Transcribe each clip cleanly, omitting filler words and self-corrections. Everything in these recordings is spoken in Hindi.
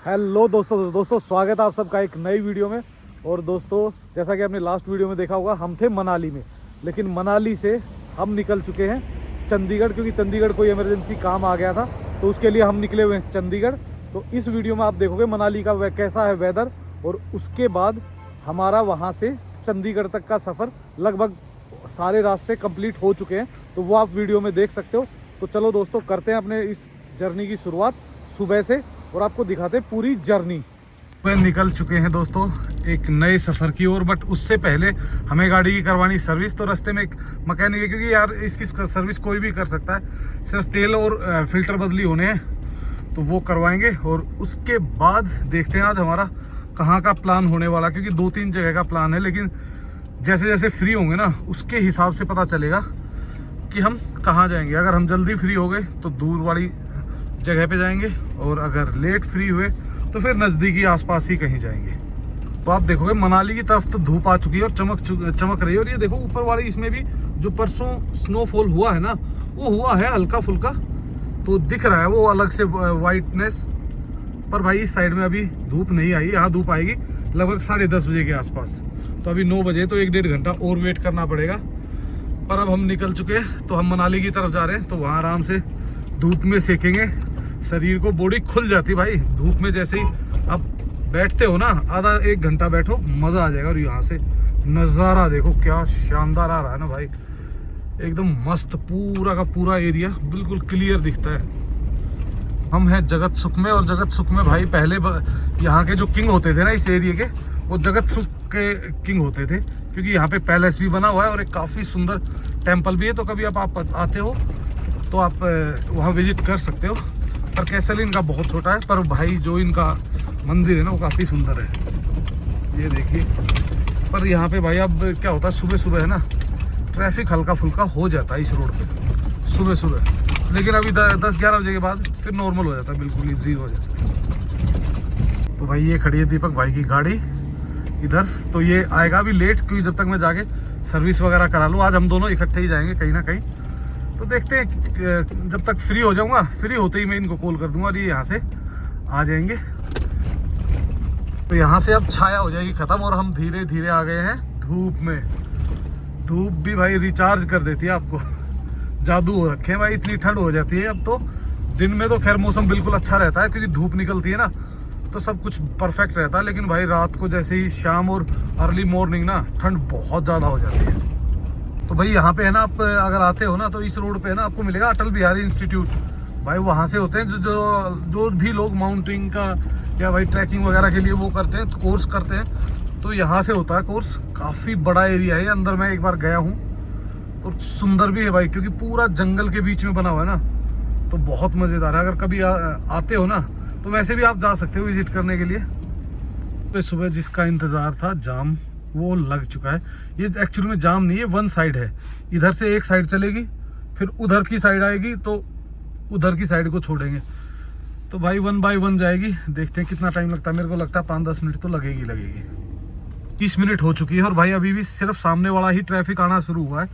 हेलो दोस्तों स्वागत है आप सबका एक नई वीडियो में। और दोस्तों, जैसा कि आपने लास्ट वीडियो में देखा होगा, हम थे मनाली में, लेकिन मनाली से हम निकल चुके हैं चंडीगढ़, क्योंकि चंडीगढ़ कोई इमरजेंसी काम आ गया था, तो उसके लिए हम निकले हुए हैं चंडीगढ़। तो इस वीडियो में आप देखोगे मनाली का कैसा है वेदर, और उसके बाद हमारा वहाँ से चंडीगढ़ तक का सफ़र लगभग सारे रास्ते कंप्लीट हो चुके हैं, तो वो आप वीडियो में देख सकते हो। तो चलो दोस्तों, करते हैं अपने इस जर्नी की शुरुआत सुबह से और आपको दिखाते हैं पूरी जर्नी। वे निकल चुके हैं दोस्तों एक नए सफ़र की ओर, बट उससे पहले हमें गाड़ी की करवानी सर्विस। तो रास्ते में एक मैकेनिक है, क्योंकि यार इसकी सर्विस कोई भी कर सकता है, सिर्फ तेल और फिल्टर बदली होने हैं, तो वो करवाएंगे। और उसके बाद देखते हैं आज हमारा कहाँ का प्लान होने वाला, क्योंकि 2-3 जगह का प्लान है, लेकिन जैसे जैसे फ्री होंगे ना उसके हिसाब से पता चलेगा कि हम कहाँ जाएंगे। अगर हम जल्दी फ्री हो गए तो दूर वाली जगह पे जाएंगे, और अगर लेट फ्री हुए तो फिर नज़दीकी आसपास ही कहीं जाएंगे। तो आप देखोगे मनाली की तरफ तो धूप आ चुकी है और चमक रही है। और ये देखो ऊपर वाली, इसमें भी जो परसों स्नोफॉल हुआ है ना, वो हुआ है हल्का फुल्का, तो दिख रहा है वो अलग से वाइटनेस। पर भाई इस साइड में अभी धूप नहीं आई, यहाँ धूप आएगी लगभग 10:30 बजे के आसपास। तो अभी 9 बजे, तो 1-1.5 घंटा और वेट करना पड़ेगा। पर अब हम निकल चुके हैं, तो हम मनाली की तरफ जा रहे हैं, तो वहाँ आराम से धूप में सेकेंगे शरीर को। बॉडी खुल जाती भाई धूप में, जैसे ही आप बैठते हो ना, आधा 1 घंटा बैठो, मज़ा आ जाएगा। और यहाँ से नज़ारा देखो क्या शानदार आ रहा है ना भाई, एकदम मस्त। पूरा का पूरा एरिया बिल्कुल क्लियर दिखता है। हम हैं जगत सुख में, और जगत सुख में भाई पहले यहाँ के जो किंग होते थे ना इस एरिया के, वो जगत सुख के किंग होते थे, क्योंकि यहाँ पे पैलेस भी बना हुआ है और एक काफ़ी सुंदर टेम्पल भी है। तो कभी आप आते हो तो आप वहाँ विजिट कर सकते हो। पर कैसल इनका बहुत छोटा है, पर भाई जो इनका मंदिर है ना वो काफ़ी सुंदर है, ये देखिए। पर यहाँ पे भाई अब क्या होता है, सुबह सुबह है ना ट्रैफिक हल्का फुल्का हो जाता है इस रोड पे सुबह सुबह, लेकिन अभी 10-11 बजे के बाद फिर नॉर्मल हो जाता है, बिल्कुल ईजी हो जाता है। तो भाई ये खड़ी है दीपक भाई की गाड़ी इधर, तो ये आएगा अभी लेट, क्योंकि जब तक मैं जाके सर्विस वगैरह करा लूँ। आज हम दोनों इकट्ठे ही जाएंगे कहीं ना कहीं, तो देखते हैं जब तक फ्री हो जाऊंगा, फ्री होते ही मैं इनको कॉल कर दूंगा और ये यहाँ से आ जाएंगे। तो यहाँ से अब छाया हो जाएगी ख़त्म, और हम धीरे धीरे आ गए हैं धूप में। धूप भी भाई रिचार्ज कर देती है आपको, जादू हो रखे हैं भाई, इतनी ठंड हो जाती है अब तो। दिन में तो खैर मौसम बिल्कुल अच्छा रहता है, क्योंकि धूप निकलती है ना, तो सब कुछ परफेक्ट रहता है। लेकिन भाई रात को जैसे ही शाम और अर्ली मॉर्निंग ना, ठंड बहुत ज़्यादा हो जाती है। तो भाई यहाँ पे है ना, आप अगर आते हो ना, तो इस रोड पे है ना आपको मिलेगा अटल बिहारी इंस्टीट्यूट। भाई वहाँ से होते हैं जो भी लोग माउंटेनिंग का या भाई ट्रैकिंग वगैरह के लिए वो करते हैं, तो कोर्स करते हैं, तो यहाँ से होता है कोर्स। काफ़ी बड़ा एरिया है अंदर, मैं एक बार गया हूँ, तो सुंदर भी है भाई, क्योंकि पूरा जंगल के बीच में बना हुआ है ना, तो बहुत मज़ेदार है। अगर कभी आते हो ना, तो वैसे भी आप जा सकते हो विजिट करने के लिए। तो सुबह जिसका इंतज़ार था जाम, वो लग चुका है। ये एक्चुअली में जाम नहीं है, वन साइड है, इधर से एक साइड चलेगी, फिर उधर की साइड आएगी, तो उधर की साइड को छोड़ेंगे। तो भाई 1 बाय 1 जाएगी, देखते हैं कितना टाइम लगता है। मेरे को लगता है 5-10 मिनट तो लगेगी 30 मिनट हो चुकी है, और भाई अभी भी सिर्फ सामने वाला ही ट्रैफिक आना शुरू हुआ है,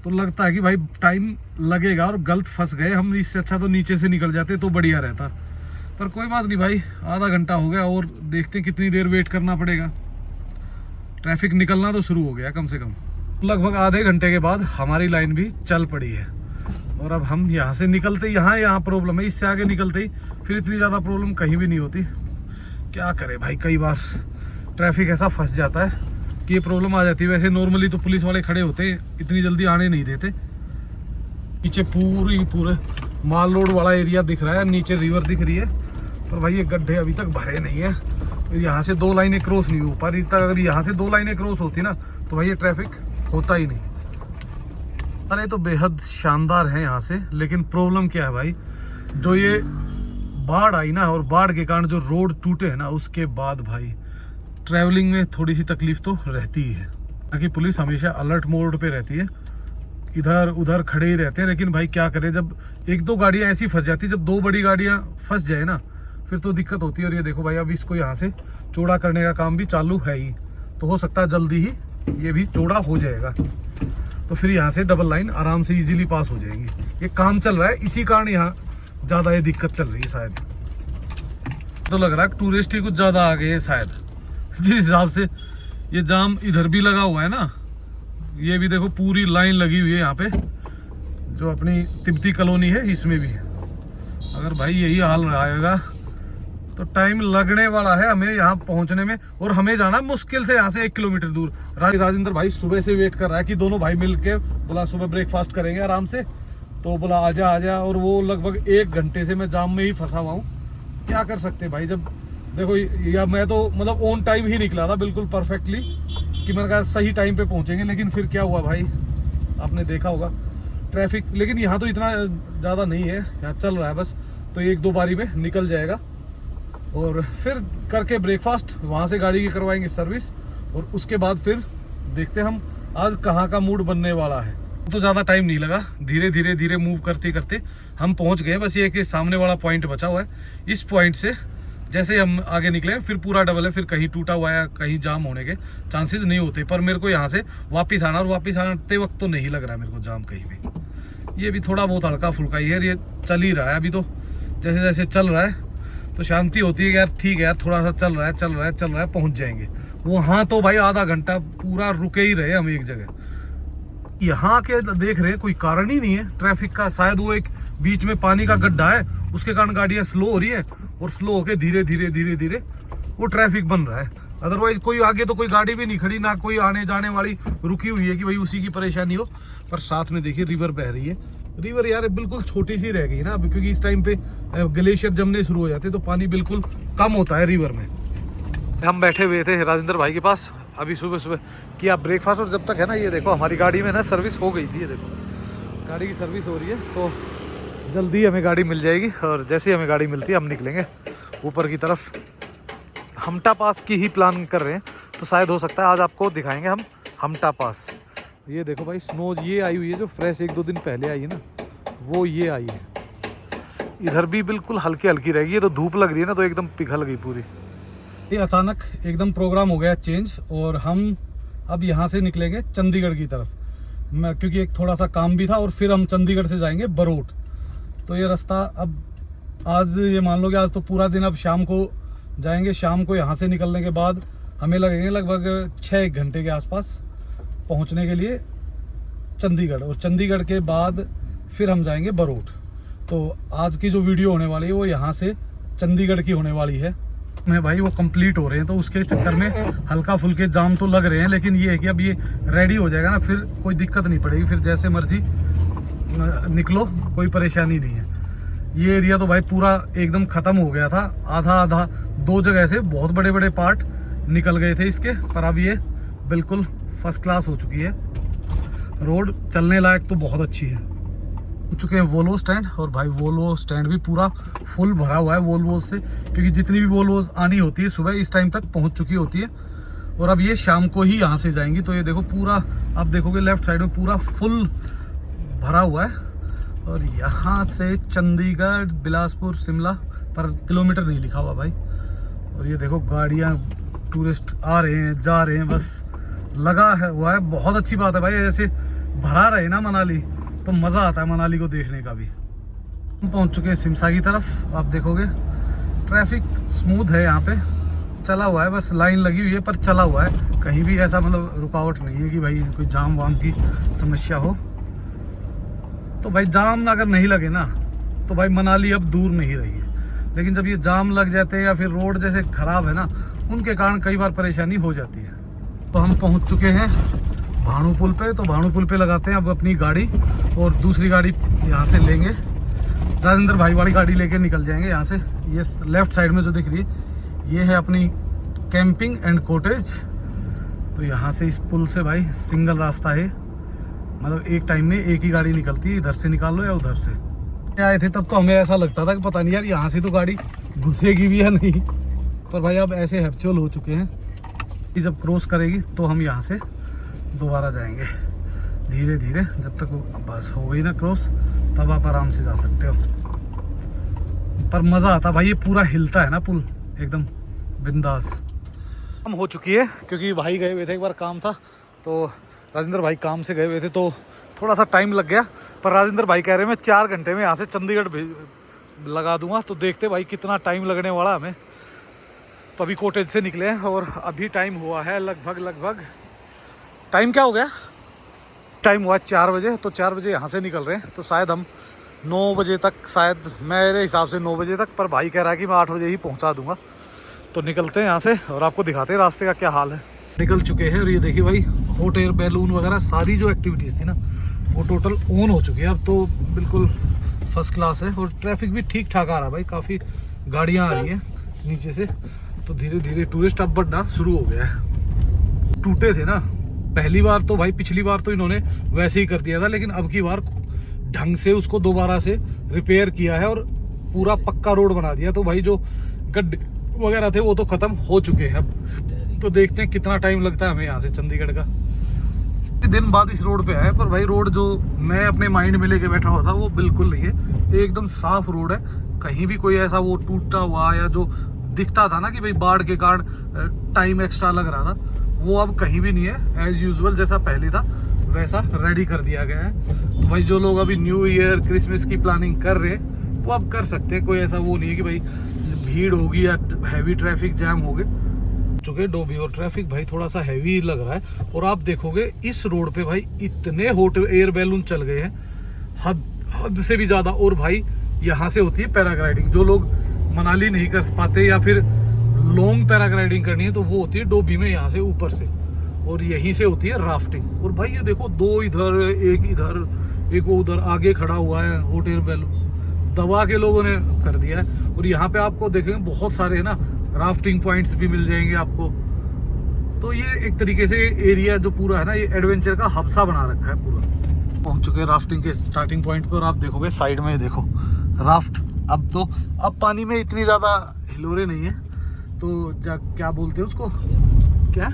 तो लगता है कि भाई टाइम लगेगा। और गलत फंस गए हम, इससे अच्छा तो नीचे से निकल जाते तो बढ़िया रहता। पर कोई बात नहीं भाई, आधा घंटा हो गया, और देखते हैं कितनी देर वेट करना पड़ेगा। ट्रैफिक निकलना तो शुरू हो गया कम से कम। लगभग आधे घंटे के बाद हमारी लाइन भी चल पड़ी है, और अब हम यहाँ से निकलते, यहाँ प्रॉब्लम है, इससे आगे निकलते ही फिर इतनी ज़्यादा प्रॉब्लम कहीं भी नहीं होती। क्या करें भाई, कई बार ट्रैफिक ऐसा फंस जाता है कि ये प्रॉब्लम आ जाती है। वैसे नॉर्मली तो पुलिस वाले खड़े होते हैं, इतनी जल्दी आने नहीं देते। पीछे पूरे माल रोड वाला एरिया दिख रहा है, नीचे रिवर दिख रही है, पर भाई ये गड्ढे अभी तक भरे नहीं है। यहाँ से 2 लाइनें क्रॉस नहीं हो पा रही, अगर यहाँ से 2 लाइनें क्रॉस होती ना, तो भाई ये ट्रैफिक होता ही नहीं। अरे तो बेहद शानदार है यहाँ से, लेकिन प्रॉब्लम क्या है भाई, जो ये बाढ़ आई ना, और बाढ़ के कारण जो रोड टूटे हैं ना, उसके बाद भाई ट्रैवलिंग में थोड़ी सी तकलीफ तो रहती ही है। ताकि पुलिस हमेशा अलर्ट मोड पे रहती है, इधर उधर खड़े ही रहते हैं। लेकिन भाई क्या करें, जब 1-2 गाड़ियाँ ऐसी फंस जाती, जब 2 बड़ी गाड़ियाँ फंस जाए ना, फिर तो दिक्कत होती है। और ये देखो भाई, अब इसको यहाँ से चौड़ा करने का काम भी चालू है ही, तो हो सकता है जल्दी ही ये भी चौड़ा हो जाएगा, तो फिर यहाँ से डबल लाइन आराम से इजीली पास हो जाएंगी। ये काम चल रहा है, इसी कारण यहाँ ज़्यादा ये दिक्कत चल रही है शायद। तो लग रहा है टूरिस्ट ही कुछ ज़्यादा आ गए हैं शायद, जिस हिसाब से ये जाम इधर भी लगा हुआ है ना। ये भी देखो पूरी लाइन लगी हुई है यहाँ पे, जो अपनी तिब्बती कॉलोनी है इसमें भी। अगर भाई यही हाल रहेगा तो टाइम लगने वाला है हमें यहाँ पहुँचने में। और हमें जाना मुश्किल से यहाँ से 1 किलोमीटर दूर। राजेंद्र भाई सुबह से वेट कर रहा है कि दोनों भाई मिल के बोला सुबह ब्रेकफास्ट करेंगे आराम से, तो बोला आजा आजा। और वो लगभग 1 घंटे से मैं जाम में ही फंसा हुआ हूँ। क्या कर सकते हैं भाई, जब देखो या मैं तो मतलब ऑन टाइम ही निकला था बिल्कुल परफेक्टली, कि मैंने कहा सही टाइम पे पहुँचेंगे। लेकिन फिर क्या हुआ भाई, आपने देखा होगा ट्रैफिक। लेकिन यहाँ तो इतना ज़्यादा नहीं है, यहाँ चल रहा है बस, तो 1-2 बारी में निकल जाएगा। और फिर करके ब्रेकफास्ट, वहाँ से गाड़ी की करवाएंगे सर्विस, और उसके बाद फिर देखते हम आज कहाँ का मूड बनने वाला है। तो ज़्यादा टाइम नहीं लगा, धीरे धीरे धीरे मूव करते करते हम पहुँच गए। बस ये कि सामने वाला पॉइंट बचा हुआ है, इस पॉइंट से जैसे हम आगे निकले फिर पूरा डबल है। फिर कहीं टूटा हुआ है, कहीं जाम होने के चांसेस नहीं होते। पर मेरे को यहाँ से वापस आना, और वापस आते वक्त तो नहीं लग रहा है मेरे को जाम कहीं भी। ये भी थोड़ा बहुत हल्का फुल्का ही है, ये चल ही रहा है अभी। तो जैसे जैसे चल रहा है तो शांति होती है कि यार ठीक है यार, थोड़ा सा चल रहा है पहुँच जाएंगे। वहाँ तो भाई आधा घंटा पूरा रुके ही रहे हम एक जगह। यहाँ के देख रहे हैं कोई कारण ही नहीं है ट्रैफिक का। शायद वो एक बीच में पानी का गड्ढा है, उसके कारण गाड़ियाँ स्लो हो रही है, और स्लो होके धीरे धीरे वो ट्रैफिक बन रहा है। अदरवाइज कोई आगे तो कोई गाड़ी भी नहीं खड़ी, ना कोई आने जाने वाली रुकी हुई है कि भाई उसी की परेशानी हो। पर साथ में देखिए रिवर बह रही है। रिवर यार बिल्कुल छोटी सी रह गई ना अभी, क्योंकि इस टाइम पे ग्लेशियर जमने शुरू हो जाते तो पानी बिल्कुल कम होता है रिवर में। हम बैठे हुए थे राजेंद्र भाई के पास, अभी सुबह सुबह किया ब्रेकफास्ट। और जब तक है ना, ये देखो हमारी गाड़ी में ना सर्विस हो गई थी। ये देखो गाड़ी की सर्विस हो रही है, तो जल्दी हमें गाड़ी मिल जाएगी। और जैसे ही हमें गाड़ी मिलती है हम निकलेंगे ऊपर की तरफ। हमटा पास की ही प्लान कर रहे हैं, तो शायद हो सकता है आज आपको दिखाएंगे हम हमटा पास। ये देखो भाई स्नो ये आई हुई है, जो फ्रेश 1-2 दिन पहले आई है ना, वो ये आई है। इधर भी बिल्कुल हल्की हल्की रहेगी। ये तो धूप लग रही है ना, तो एकदम पिघल गई पूरी। ये अचानक एकदम प्रोग्राम हो गया चेंज, और हम अब यहाँ से निकलेंगे चंडीगढ़ की तरफ। क्योंकि एक थोड़ा सा काम भी था, और फिर हम चंडीगढ़ से जाएंगे बरोट। तो ये रास्ता अब आज ये मान लो कि आज तो पूरा दिन अब शाम को जाएंगे। शाम को यहाँ से निकलने के बाद हमें लगेंगे लगभग 6-1 घंटे के आसपास पहुँचने के लिए चंडीगढ़। और चंडीगढ़ के बाद फिर हम जाएंगे बरोट। तो आज की जो वीडियो होने वाली है वो यहाँ से चंडीगढ़ की होने वाली है। में भाई वो कंप्लीट हो रहे हैं, तो उसके चक्कर में हल्का फुल्के जाम तो लग रहे हैं। लेकिन ये है कि अब ये रेडी हो जाएगा ना, फिर कोई दिक्कत नहीं पड़ेगी। फिर जैसे मर्जी निकलो, कोई परेशानी नहीं है। ये एरिया तो भाई पूरा एकदम ख़त्म हो गया था। आधा 2 जगह से बहुत बड़े बड़े पार्ट निकल गए थे इसके, पर अब ये बिल्कुल फर्स्ट क्लास हो चुकी है। रोड चलने लायक तो बहुत अच्छी है। चुके हैं वोल्वो स्टैंड, और भाई वोल्वो स्टैंड भी पूरा फुल भरा हुआ है वोल्वोज से, क्योंकि जितनी भी वोल्वोज आनी होती है सुबह इस टाइम तक पहुंच चुकी होती है। और अब ये शाम को ही यहाँ से जाएंगी। तो ये देखो पूरा, आप देखोगे लेफ्ट साइड में पूरा फुल भरा हुआ है। और यहाँ से चंडीगढ़, बिलासपुर, शिमला, पर किलोमीटर नहीं लिखा हुआ भाई। और ये देखो गाड़ियाँ, टूरिस्ट आ रहे हैं जा रहे हैं, बस लगा है हुआ है। बहुत अच्छी बात है भाई, ऐसे भरा रहे ना मनाली, तो मज़ा आता है मनाली को देखने का भी। हम पहुँच चुके हैं सिमसा की तरफ। आप देखोगे ट्रैफिक स्मूथ है यहाँ पे, चला हुआ है, बस लाइन लगी हुई है पर चला हुआ है। कहीं भी ऐसा मतलब रुकावट नहीं है कि भाई कोई जाम वाम की समस्या हो। तो भाई जाम अगर नहीं लगे ना, तो भाई मनाली अब दूर नहीं रही है। लेकिन जब ये जाम लग जाते हैं या फिर रोड जैसे ख़राब है ना, उनके कारण कई बार परेशानी हो जाती है। तो हम पहुँच चुके हैं भाणु पुल पे। तो भाणु पुल पे लगाते हैं अब अपनी गाड़ी, और दूसरी गाड़ी यहाँ से लेंगे। राजेंद्र भाई वाली गाड़ी लेके निकल जाएंगे यहाँ से। ये लेफ्ट साइड में जो दिख रही है ये है अपनी कैंपिंग एंड कॉटेज। तो यहाँ से इस पुल से भाई सिंगल रास्ता है, मतलब एक टाइम में एक ही गाड़ी निकलती है, इधर से निकाल लो या उधर से। आए थे तब तो हमें ऐसा लगता था कि पता नहीं यार यहाँ से तो गाड़ी घुसेगी भी या नहीं, पर भाई अब ऐसे हैप्चुअल हो चुके हैं कि जब क्रॉस करेगी तो हम यहाँ से दोबारा जाएंगे धीरे धीरे। जब तक बस हो गई ना क्रॉस, तब आप आराम से जा सकते हो। पर मज़ा आता भाई, ये पूरा हिलता है ना पुल, एकदम बिंदास। हम हो चुकी है क्योंकि भाई गए हुए थे, एक बार काम था, तो राजेंद्र भाई काम से गए हुए थे, तो थोड़ा सा टाइम लग गया। पर राजेंद्र भाई कह रहे हैं मैं 4 घंटे में यहाँ से चंडीगढ़ लगा दूंगा। तो देखते भाई कितना टाइम लगने वाला हमें। तो अभी कॉटेज से निकले हैं और अभी टाइम हुआ है लगभग टाइम क्या हो गया, टाइम हुआ 4 बजे। तो 4 बजे यहाँ से निकल रहे हैं, तो शायद हम 9 बजे तक, शायद मेरे हिसाब से 9 बजे तक, पर भाई कह रहा है कि मैं 8 बजे ही पहुँचा दूँगा। तो निकलते हैं यहाँ से और आपको दिखाते हैं रास्ते का क्या हाल है। निकल चुके हैं और ये देखिए भाई, हॉट एयर बैलून वगैरह सारी जो एक्टिविटीज़ थी ना वो टोटल ऑन हो चुकी है। अब तो बिल्कुल फर्स्ट क्लास है और ट्रैफिक भी ठीक ठाक आ रहा है भाई, काफ़ी गाड़ियाँ आ रही हैं नीचे से। तो धीरे धीरे टूरिस्ट अब बढ़ना शुरू हो गया है। टूटे थे ना पहली बार तो भाई, पिछली बार तो इन्होंने वैसे ही कर दिया था, लेकिन अब की बार ढंग से उसको दोबारा से रिपेयर किया है और पूरा पक्का रोड बना दिया। तो भाई जो गड्ढे वगैरह थे वो तो ख़त्म हो चुके हैं। अब तो देखते हैं कितना टाइम लगता है हमें यहाँ से चंडीगढ़ का। दिन बाद इस रोड पे आए, पर भाई रोड जो मैं अपने माइंड में लेके बैठा हुआ था वो बिल्कुल नहीं है, एकदम साफ रोड है। कहीं भी कोई ऐसा वो टूटा हुआ या जो दिखता था ना कि भाई बाढ़ के कारण टाइम एक्स्ट्रा लग रहा था, वो अब कहीं भी नहीं है। एज यूजुअल जैसा पहले था वैसा रेडी कर दिया गया है। तो भाई जो लोग अभी न्यू ईयर क्रिसमस की प्लानिंग कर रहे हैं वो अब कर सकते हैं, कोई ऐसा वो नहीं है कि भाई भीड़ होगी या हैवी ट्रैफिक जैम हो गए चुके डोभी। और ट्रैफिक भाई थोड़ा सा हैवी लग रहा है। और आप देखोगे इस रोड पे भाई इतने हॉट एयर बैलून चल गए हैं, हद से भी ज़्यादा। और भाई यहाँ से होती है पैराग्लाइडिंग, जो लोग मनाली नहीं कर पाते या फिर लॉन्ग पैराग्लाइडिंग करनी है तो वो होती है डोभी में यहाँ से ऊपर से, और यहीं से होती है राफ्टिंग। और भाई ये देखो, 2 इधर एक इधर एक वो उधर आगे खड़ा हुआ है हॉट एयर बैलून, दबा के लोगों ने कर दिया है। और यहाँ पे आपको देखेंगे बहुत सारे है ना राफ्टिंग पॉइंट्स भी मिल जाएंगे आपको। तो ये एक तरीके से एरिया जो पूरा है ना, ये एडवेंचर का हब्सा बना रखा है पूरा। पहुंच चुके हैं राफ्टिंग के स्टार्टिंग पॉइंट पर, और आप देखोगे साइड में देखो राफ्ट। अब पानी में इतनी ज़्यादा हिलोरे नहीं है, तो क्या बोलते हैं उसको, क्या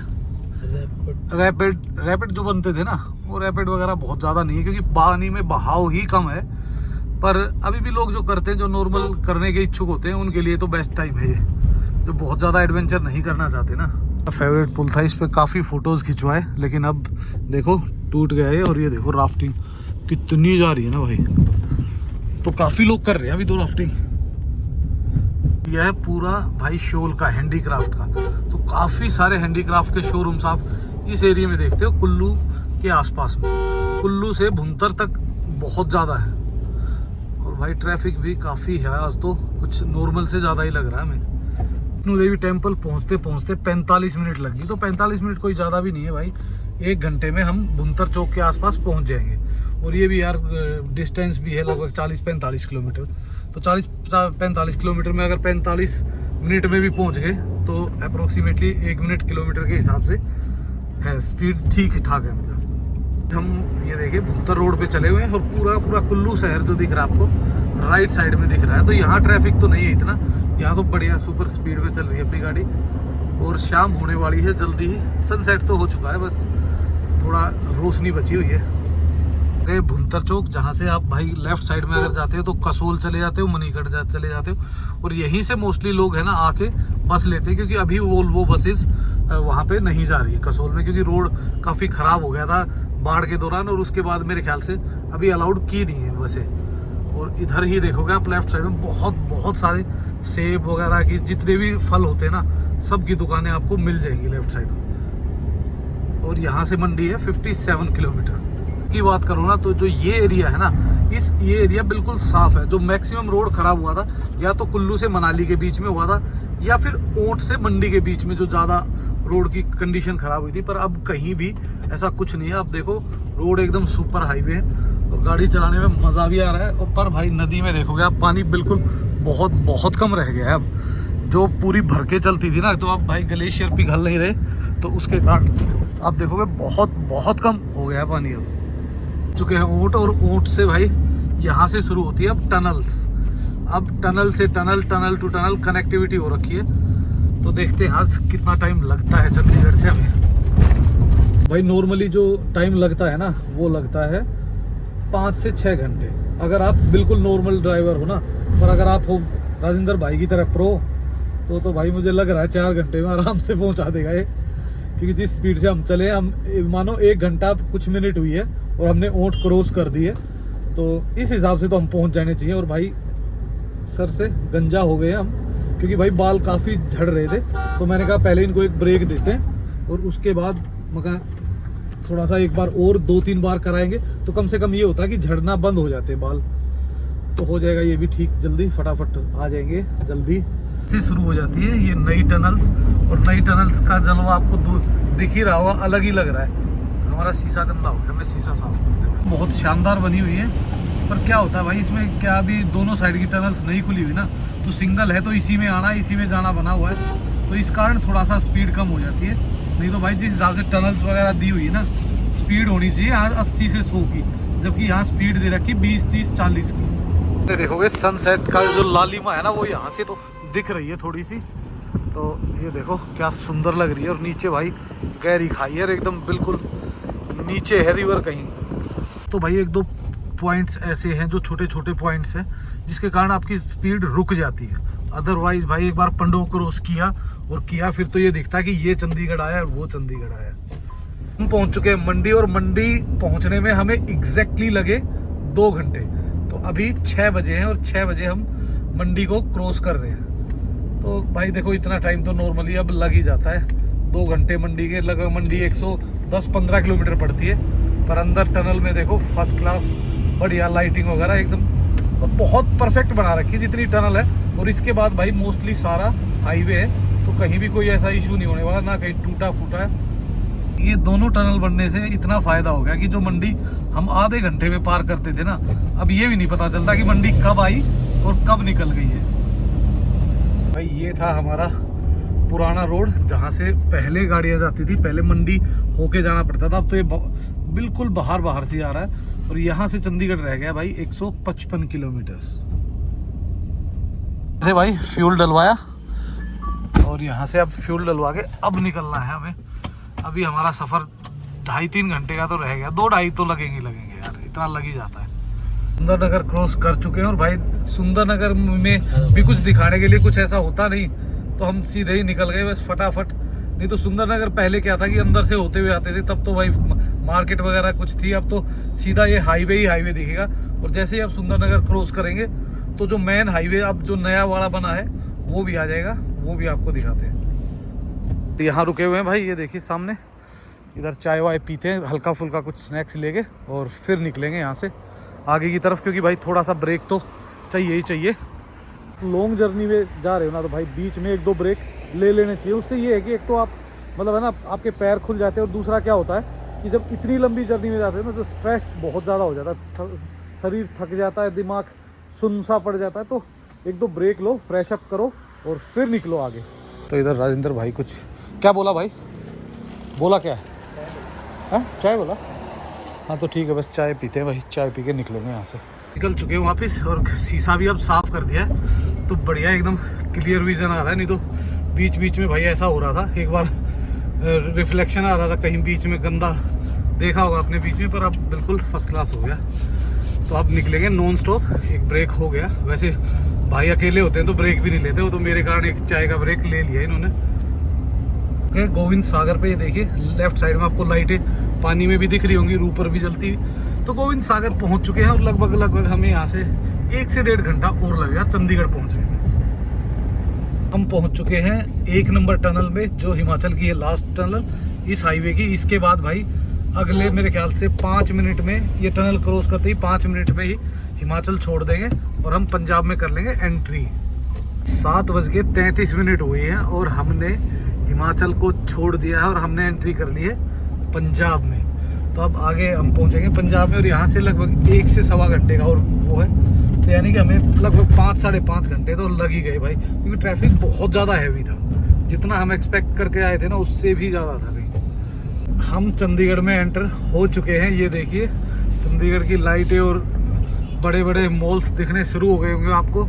रैपिड जो बनते थे ना, वो रैपिड वगैरह बहुत ज़्यादा नहीं है क्योंकि पानी में बहाव ही कम है। पर अभी भी लोग जो करते हैं, जो नॉर्मल करने के इच्छुक होते हैं, उनके लिए तो बेस्ट टाइम है ये, जो बहुत ज़्यादा एडवेंचर नहीं करना चाहते ना। फेवरेट पुल था, इस पे काफ़ी फ़ोटोज़ खिंचवाए, लेकिन अब देखो टूट गया है। और ये देखो राफ्टिंग कितनी जा रही है ना भाई, तो काफ़ी लोग कर रहे हैं अभी तो राफ्टिंग। यह है पूरा भाई शोल का हैंडीक्राफ्ट का, तो काफ़ी सारे हैंडीक्राफ्ट के शोरूम्स आप इस एरिया में देखते हो, कुल्लू के आसपास में। कुल्लू से भुंतर तक बहुत ज़्यादा है। और भाई ट्रैफिक भी काफ़ी है आज तो, कुछ नॉर्मल से ज़्यादा ही लग रहा है हमें। वैष्णो देवी टेम्पल पहुँचते 45 मिनट लग गई, तो 45 मिनट कोई ज़्यादा भी नहीं है भाई। 1 घंटे में हम भुंतर चौक के आसपास पहुँच जाएंगे। और ये भी यार डिस्टेंस भी है लगभग 40-45 किलोमीटर। तो 40-45 किलोमीटर में अगर 45 मिनट में भी पहुँच गए तो अप्रोक्सीमेटली 1 मिनट किलोमीटर के हिसाब से है, स्पीड ठीक ठाक है। मतलब हम ये देखिए भुंतर रोड पे चले हुए हैं और पूरा कुल्लू शहर जो दिख रहा है आपको राइट साइड में दिख रहा है। तो यहाँ ट्रैफिक तो नहीं है इतना, यहाँ तो बढ़िया सुपर स्पीड में चल रही है अपनी गाड़ी। और शाम होने वाली है जल्दी ही, सनसेट तो हो चुका है, बस थोड़ा रोशनी बची हुई है। भुंतर चौक जहाँ से आप भाई लेफ्ट साइड में अगर जाते हो तो कसोल चले जाते हो, मनीगढ़ चले जाते हो, और यहीं से मोस्टली लोग है ना आके बस लेते हैं, क्योंकि अभी वो बसेस वहाँ पे नहीं जा रही है कसोल में, क्योंकि रोड काफ़ी ख़राब हो गया था बाढ़ के दौरान, और उसके बाद मेरे ख्याल से अभी अलाउड की नहीं है बसें। और इधर ही देखोगे आप लेफ्ट साइड में बहुत सारे सेब वगैरह की जितने भी फल होते हैं ना, सब की दुकानें आपको मिल जाएंगी लेफ्ट साइड में। और यहाँ से मंडी है 57 किलोमीटर की बात करूँ ना, तो जो ये एरिया है ना, ये एरिया बिल्कुल साफ़ है। जो मैक्सिमम रोड ख़राब हुआ था या तो कुल्लू से मनाली के बीच में हुआ था, या फिर ऊंट से मंडी के बीच में जो ज़्यादा रोड की कंडीशन ख़राब हुई थी। पर अब कहीं भी ऐसा कुछ नहीं है। अब देखो रोड एकदम सुपर हाईवे है और गाड़ी चलाने में मज़ा भी आ रहा है। और पर भाई नदी में देखोगे आप, पानी बिल्कुल बहुत कम रह गया है। अब जो पूरी भर के चलती थी ना, तो अब भाई ग्लेशियर पिघल नहीं रहे, तो उसके कारण आप देखोगे बहुत कम हो गया है पानी। अब चुके हैं ऊँट, और ऊँट से भाई यहाँ से शुरू होती है अब टनल्स। अब टनल से टनल टू टनल कनेक्टिविटी हो रखी है। तो देखते हैं आज कितना टाइम लगता है चंडीगढ़ से हमें। भाई नॉर्मली जो टाइम लगता है ना, वो लगता है 5 से 6 घंटे, अगर आप बिल्कुल नॉर्मल ड्राइवर हो ना। पर अगर आप हो राजेंद्र भाई की तरह प्रो, तो भाई मुझे लग रहा है 4 घंटे में आराम से पहुंचा देगा ये। क्योंकि जिस स्पीड से हम चले, हम मानो 1 घंटा कुछ मिनट हुई है और हमने ऊँट क्रॉस कर दी है, तो इस हिसाब से तो हम पहुंच जाने चाहिए। और भाई सर से गंजा हो गए हम, क्योंकि भाई बाल काफ़ी झड़ रहे थे, तो मैंने कहा पहले इनको एक ब्रेक देते हैं और उसके बाद मगर थोड़ा सा एक बार और 2-3 बार कराएंगे तो कम से कम ये होता है कि झड़ना बंद हो जाते हैं बाल, तो हो जाएगा ये भी ठीक जल्दी, फटाफट आ जाएंगे जल्दी से शुरू हो जाती है ये नई टनल्स। और नई टनल्स का जलवा आपको दिख ही रहा होगा, अलग ही लग रहा है। हमारा शीशा गंदा हो गया, हमें शीशा साफ करते हैं। बहुत शानदार बनी हुई है, पर क्या होता है भाई इसमें, क्या अभी दोनों साइड की टनल्स नहीं खुली हुई ना, तो सिंगल है तो इसी में आना इसी में जाना बना हुआ है, तो इस कारण थोड़ा सा स्पीड कम हो जाती है। नहीं तो भाई जिस हिसाब से टनल्स वगैरह दी हुई है ना, स्पीड होनी चाहिए यहाँ 80 से 100 की, जबकि यहाँ स्पीड दे रखी 20, 30, 40 की। देखोगे सनसेट का जो लालिमा है ना, वो यहाँ से तो दिख रही है थोड़ी सी, तो ये देखो क्या सुंदर लग रही है। और नीचे भाई गहरी खाई है एकदम, बिल्कुल नीचे है रिवर कहीं। तो भाई 1-2 पॉइंट्स ऐसे हैं जो छोटे छोटे पॉइंट्स हैं जिसके कारण आपकी स्पीड रुक जाती है। अदरवाइज भाई एक बार पंडो क्रॉस किया फिर तो ये दिखता है कि ये चंडीगढ़ आया और वो चंडीगढ़ आया। हम पहुंच चुके हैं मंडी, और मंडी पहुंचने में हमें एग्जैक्टली लगे 2 घंटे। तो अभी 6 बजे हैं और 6 बजे हम मंडी को क्रॉस कर रहे हैं। तो भाई देखो इतना टाइम तो नॉर्मली अब लग ही जाता है, 2 घंटे मंडी के। लगभग मंडी 110-15 किलोमीटर पड़ती है, पर अंदर टनल में देखो फर्स्ट क्लास बढ़िया लाइटिंग वगैरह एकदम तो बहुत परफेक्ट बना रखी है जितनी टनल है। और इसके बाद भाई मोस्टली सारा हाईवे है, तो कहीं भी कोई ऐसा इशू नहीं होने वाला, ना कहीं टूटा फूटा है। ये दोनों टनल बनने से इतना फ़ायदा हो गया कि जो मंडी हम आधे घंटे में पार करते थे ना, अब ये भी नहीं पता चलता कि मंडी कब आई और कब निकल गई है। भाई ये था हमारा पुराना रोड जहाँ से पहले गाड़ियाँ जाती थी, पहले मंडी होके जाना पड़ता था। अब तो ये बिल्कुल बाहर से आ रहा है, और यहाँ से चंडीगढ़ रह गया भाई 155 किलोमीटर। भाई फ्यूल डलवाया, और यहाँ से अब फ्यूल डलवा के अब निकलना है हमें। अभी हमारा सफ़र 2.5-3 घंटे का तो रह गया, 2-2.5 तो लगेंगे यार, इतना लग ही जाता है। सुंदरनगर क्रॉस कर चुके हैं, और भाई सुंदरनगर में भी कुछ दिखाने के लिए कुछ ऐसा होता नहीं, तो हम सीधे ही निकल गए बस फटाफट। नहीं तो सुंदरनगर पहले क्या था कि अंदर से होते हुए आते थे, तब तो भाई मार्केट वगैरह कुछ थी। अब तो सीधा ये हाईवे ही हाईवे दिखेगा, और जैसे ही आप सुंदरनगर क्रॉस करेंगे तो जो मेन हाईवे अब जो नया वाला बना है वो भी आ जाएगा, वो भी आपको दिखाते हैं। यहाँ रुके हुए हैं भाई, ये देखिए सामने, इधर चाय वाय पीते हैं, हल्का फुल्का कुछ स्नैक्स लेके, और फिर निकलेंगे यहाँ से आगे की तरफ, क्योंकि भाई थोड़ा सा ब्रेक तो चाहिए ही चाहिए। लॉन्ग जर्नी में जा रहे हो ना, तो भाई बीच में 1-2 ब्रेक ले लेने चाहिए। उससे ये है कि एक तो आप मतलब है ना आपके पैर खुल जाते हैं, और दूसरा क्या होता है कि जब इतनी लंबी जर्नी में जाते हैं ना, तो स्ट्रेस बहुत ज़्यादा हो जाता है, शरीर थक जाता है, दिमाग सुन सा पड़ जाता है। तो 1-2 ब्रेक लो, फ्रेश अप करो और फिर निकलो आगे। तो इधर राजेंद्र भाई कुछ क्या बोला भाई, बोला क्या है, चाय बोला? हाँ तो ठीक है, बस चाय पीते हैं भाई, चाय पी के निकलेंगे यहाँ से। निकल चुके हैं वापस, और शीशा भी अब साफ़ कर दिया है, तो बढ़िया एकदम क्लियर विजन आ रहा है। नहीं तो बीच बीच में भाई ऐसा हो रहा था, एक बार रिफ्लेक्शन आ रहा था कहीं बीच में, गंदा देखा होगा अपने बीच में, पर अब बिल्कुल फर्स्ट क्लास हो गया। तो अब निकलेंगे नॉन स्टॉप, एक ब्रेक हो गया। वैसे भाई अकेले होते हैं तो ब्रेक भी नहीं लेते, वो तो मेरे कारण एक चाय का ब्रेक ले लिया इन्होंने। गोविंद सागर पे ये देखिए लेफ्ट साइड में आपको लाइटें पानी में भी दिख रही होंगी, ऊपर भी जलती हुई। तो गोविंद सागर पहुंच चुके हैं, और लगभग हमें यहाँ से 1 से 1.5 घंटा और लगेगा चंडीगढ़ पहुंचने में। हम पहुंच चुके हैं 1 नंबर टनल में, जो हिमाचल की है लास्ट टनल इस हाईवे की। इसके बाद भाई अगले मेरे ख्याल से 5 मिनट में, ये टनल क्रॉस करते ही 5 मिनट में ही हिमाचल छोड़ देंगे, और हम पंजाब में कर लेंगे एंट्री। 7:33 हुए हैं, और हमने हिमाचल को छोड़ दिया है, और हमने एंट्री कर ली है पंजाब में। तो अब आगे हम पहुंचेंगे पंजाब में, और यहाँ से लगभग 1 से सवा घंटे का और वो है, तो यानी कि हमें लगभग 5-5.5 घंटे तो लग ही गए भाई, क्योंकि ट्रैफिक बहुत ज़्यादा हैवी था। जितना हम एक्सपेक्ट करके आए थे ना, उससे भी ज़्यादा था कहीं। हम चंडीगढ़ में एंटर हो चुके हैं, ये देखिए चंडीगढ़ की लाइटें और बड़े बड़े मॉल्स दिखने शुरू हो गए होंगे आपको।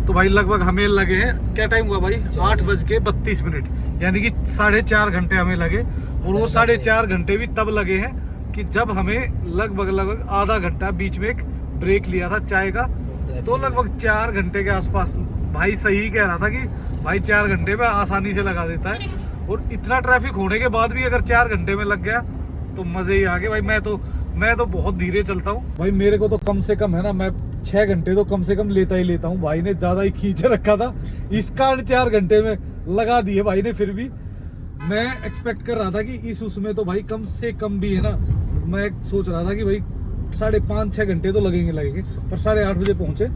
तो भाई लगभग हमें लगे हैं, क्या टाइम हुआ भाई, 8:32, यानी कि 4.5 घंटे हमें लगे। और वो 4.5 घंटे भी तब लगे हैं कि जब हमें लगभग आधा घंटा बीच में एक ब्रेक लिया था चाय का, तो लगभग 4 घंटे के आसपास। भाई सही कह रहा था कि भाई 4 घंटे में आसानी से लगा देता है, और इतना ट्रैफिक होने के बाद भी अगर 4 घंटे में लग गया तो मज़े ही आ गए भाई। मैं तो मैं तो बहुत धीरे चलता हूँ भाई। मेरे को तो कम से कम है ना, मैं 6 घंटे तो कम से कम लेता ही लेता हूँ। भाई ने ज्यादा ही खींच रखा था, इसका 4 घंटे में लगा दिए भाई ने। फिर भी मैं एक्सपेक्ट कर रहा था कि इस उसमें तो भाई कम से कम भी है ना, मैं सोच रहा था कि भाई 5.5-6 घंटे तो लगेंगे। पर 8:30 बजे पहुंचे,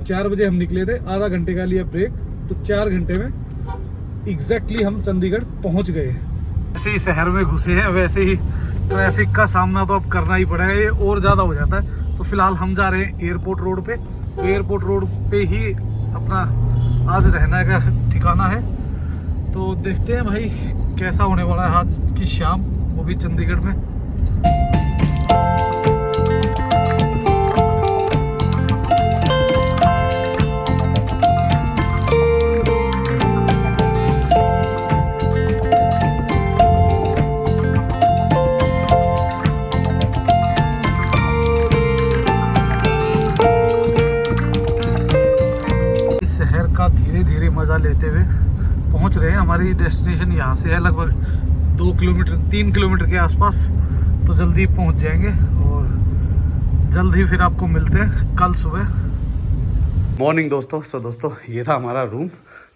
4 बजे हम निकले थे, आधा घंटे का लिया ब्रेक, तो 4 घंटे में एग्जैक्टली हम चंडीगढ़ पहुंच गए हैं। जैसे ही शहर में घुसे हैं वैसे ही ट्रैफिक का सामना तो अब करना ही पड़ेगा, ये और ज़्यादा हो जाता है। तो फिलहाल हम जा रहे हैं एयरपोर्ट रोड पे। तो एयरपोर्ट रोड पे ही अपना आज रहने का ठिकाना है। तो देखते हैं भाई कैसा होने वाला है आज की शाम, वो भी चंडीगढ़ में। धीरे धीरे मज़ा लेते हुए पहुंच रहे हैं। हमारी डेस्टिनेशन यहाँ से है लगभग 3 किलोमीटर के आसपास। तो जल्दी पहुंच जाएंगे और जल्द ही फिर आपको मिलते हैं कल सुबह। मॉर्निंग दोस्तों। दोस्तों ये था हमारा रूम।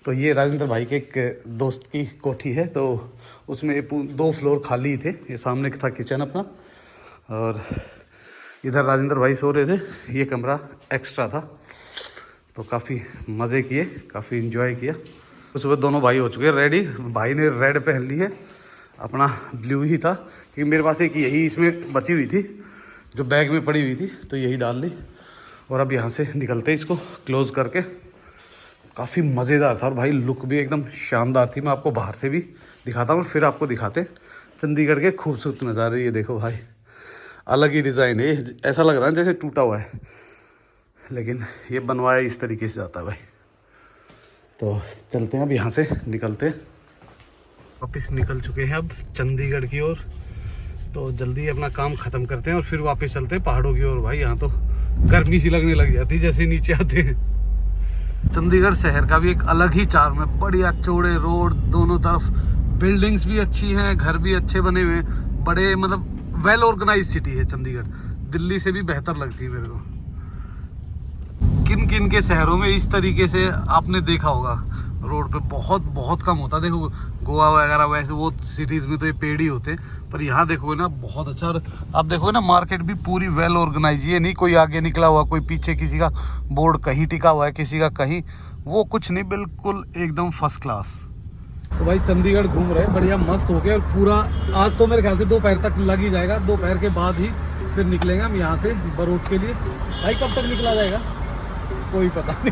तो ये राजेंद्र भाई के एक दोस्त की कोठी है, तो उसमें 2 फ्लोर खाली थे। ये सामने था किचन अपना, और इधर राजेंद्र भाई सो रहे थे। ये कमरा एक्स्ट्रा था। तो काफ़ी मज़े किए, काफ़ी इन्जॉय किया। तो सुबह दोनों भाई हो चुके रेडी। भाई ने रेड पहन ली है, अपना ब्लू ही था क्योंकि मेरे पास एक यही इसमें बची हुई थी जो बैग में पड़ी हुई थी, तो यही डाल ली। और अब यहाँ से निकलते इसको क्लोज़ करके। काफ़ी मज़ेदार था और भाई लुक भी एकदम शानदार थी। मैं आपको बाहर से भी दिखाता हूँ और फिर आपको दिखाते चंडीगढ़ के खूबसूरत नज़ारे। ये देखो भाई, अलग ही डिज़ाइन है। ऐसा लग रहा है जैसे टूटा हुआ है, लेकिन ये बनवाया इस तरीके से जाता है भाई। तो चलते हैं अब यहाँ से निकलते हैं। वापस निकल चुके हैं अब चंडीगढ़ की ओर। तो जल्दी अपना काम ख़त्म करते हैं और फिर वापस चलते हैं पहाड़ों की ओर। भाई यहाँ तो गर्मी सी लगने लग जाती है जैसे नीचे आते हैं। चंडीगढ़ शहर का भी एक अलग ही चार्म है। बढ़िया चौड़े रोड, दोनों तरफ बिल्डिंग्स भी अच्छी हैं, घर भी अच्छे बने हुए हैं। बड़े मतलब वेल ऑर्गेनाइज सिटी है चंडीगढ़। दिल्ली से भी बेहतर लगती है मेरे को। किन किन के शहरों में इस तरीके से आपने देखा होगा, रोड पे बहुत कम होता। देखो गोवा वगैरह वैसे वो सिटीज़ में तो ये पेड़ ही होते हैं, पर यहाँ देखोगे ना बहुत अच्छा। और आप देखोगे ना मार्केट भी पूरी वेल ऑर्गेनाइज। ये नहीं कोई आगे निकला हुआ, कोई पीछे किसी का बोर्ड कहीं टिका हुआ है, किसी का कहीं, वो कुछ नहीं, बिल्कुल एकदम फर्स्ट क्लास। तो भाई चंडीगढ़ घूम रहे हैं बढ़िया मस्त हो गया। और पूरा आज तो मेरे ख्याल से दोपहर तक लग ही जाएगा। दोपहर के बाद ही फिर निकलेंगे हम यहाँ से बरोट के लिए। भाई कब तक निकला जाएगा कोई पता नहीं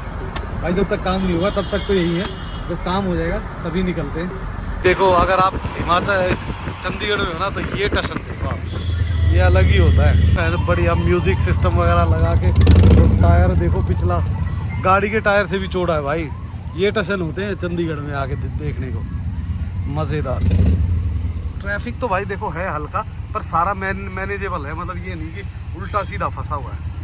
भाई, जब तक काम नहीं होगा तब तक तो यही है, जब काम हो जाएगा तभी निकलते हैं। देखो अगर आप हिमाचल चंडीगढ़ में हो ना, तो ये टशन देखो आप, ये अलग ही होता है। बढ़िया म्यूजिक सिस्टम वगैरह लगा के। तो टायर देखो, पिछला गाड़ी के टायर से भी चौड़ा है भाई। ये टशन होते हैं चंडीगढ़ में आके देखने को, मज़ेदार। ट्रैफिक तो भाई देखो है हल्का, पर सारा मैनेजेबल है। मतलब ये नहीं कि उल्टा सीधा फंसा हुआ है।